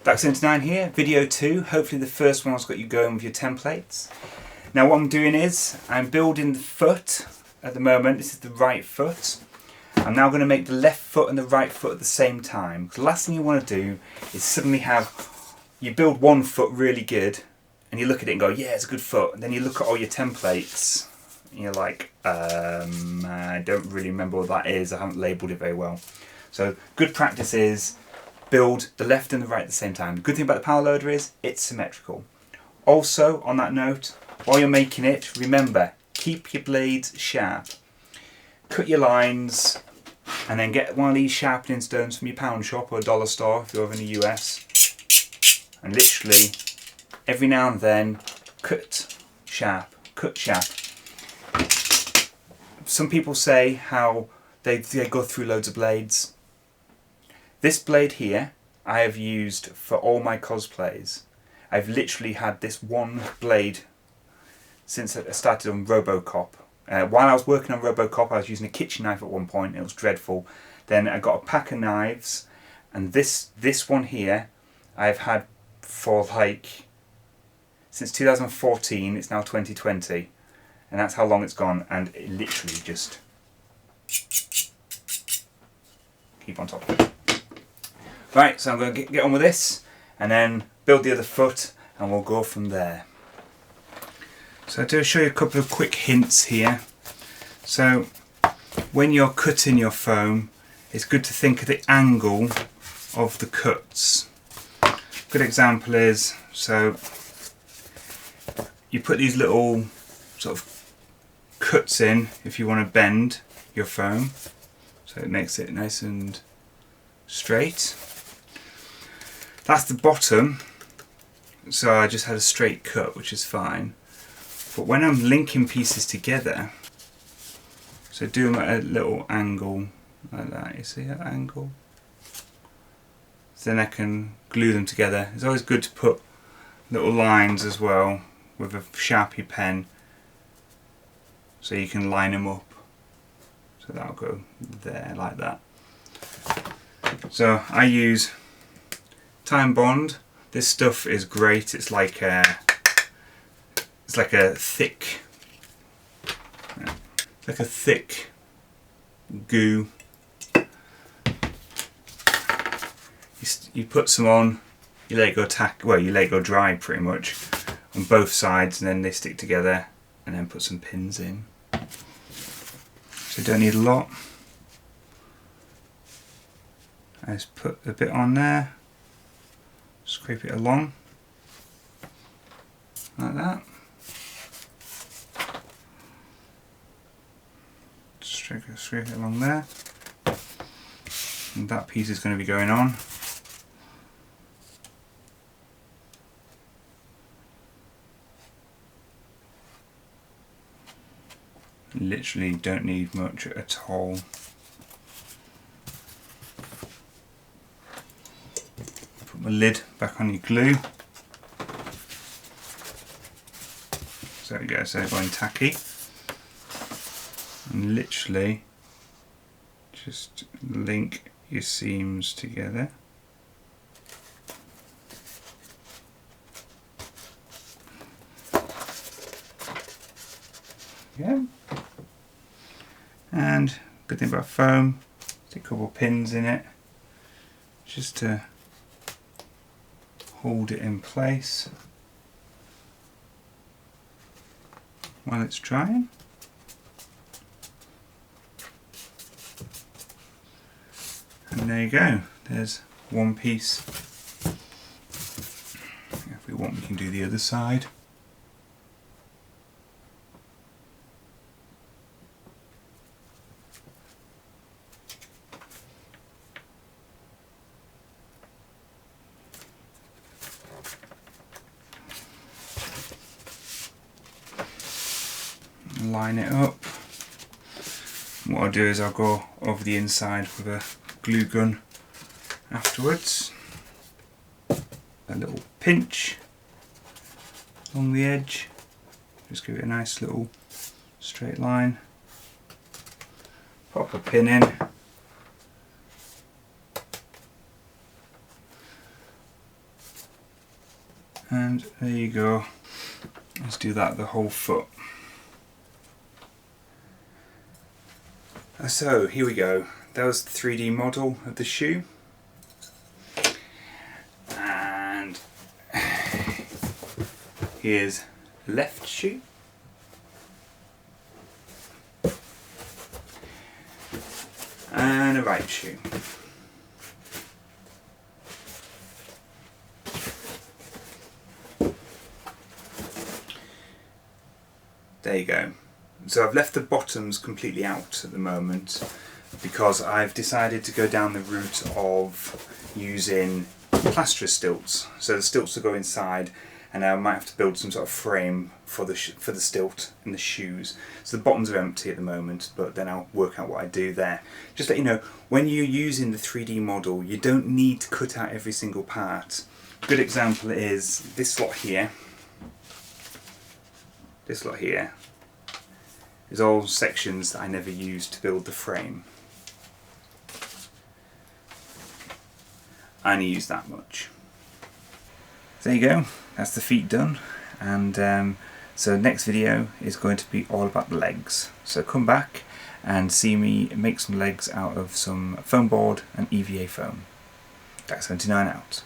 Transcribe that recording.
Black79 here, video 2, hopefully the first one's got you going with your templates. Now what I'm doing is, I'm building the foot at the moment. This is the right foot. I'm now going to make the left foot and the right foot at the same time. Because the last thing you want to do is suddenly you build one foot really good, and you look at it and go, yeah, it's a good foot. And then you look at all your templates, and you're like, I don't really remember what that is, I haven't labelled it very well. So good practice is, build the left and the right at the same time. The good thing about the power loader is it's symmetrical. Also, on that note, while you're making it, remember, keep your blades sharp. Cut your lines and then get one of these sharpening stones from your pound shop or a dollar store if you're over in the US. And literally, every now and then, cut sharp, cut sharp. Some people say how they go through loads of blades. This blade here, I have used for all my cosplays. I've literally had this one blade since I started on Robocop. While I was working on Robocop, I was using a kitchen knife at one point. It was dreadful. Then I got a pack of knives, and this one here, I've had for like since 2014. It's now 2020, and that's how long it's gone. And it literally just keep on top of it. Right, so I'm going to get on with this and then build the other foot and we'll go from there. So to show you a couple of quick hints here. So when you're cutting your foam, it's good to think of the angle of the cuts. Good example is, so you put these little sort of cuts in if you want to bend your foam, so it makes it nice and straight. That's the bottom, so I just had a straight cut, which is fine. But when I'm linking pieces together, so do them at a little angle like that, you see that angle? So then I can glue them together. It's always good to put little lines as well with a Sharpie pen, so you can line them up. So that'll go there like that. So I use Time Bond. This stuff is great. It's like a thick, goo. You put some on, you let it go you let it go dry pretty much on both sides, and then they stick together, and then put some pins in. So you don't need a lot. I just put a bit on there, scrape it along like that. Scrape it along there, and that piece is going to be going on. Literally don't need much at all. Put my lid back on your glue. So there we go, so going tacky. And literally just link your seams together. Yeah. And good thing about foam, stick a couple of pins in it just to hold it in place while it's drying. And there you go, there's one piece. If we want, we can do the other side. Line it up. And what I'll do is I'll go over the inside with a glue gun afterwards. A little pinch along the edge, just give it a nice little straight line. Pop a pin in. And there you go. Let's do that the whole foot. So here we go. That was the 3D model of the shoe. And here's left shoe. And a right shoe. There you go. So I've left the bottoms completely out at the moment because I've decided to go down the route of using plaster stilts. So the stilts will go inside, and I might have to build some sort of frame for the stilt in the shoes. So the bottoms are empty at the moment, but then I'll work out what I do there. Just to let you know, when you're using the 3D model, you don't need to cut out every single part. A good example is this slot here. This lot here is all sections that I never used to build the frame. I only use that much. There you go, that's the feet done, and so next video is going to be all about the legs. So come back and see me make some legs out of some foam board and EVA foam. Dax79 out.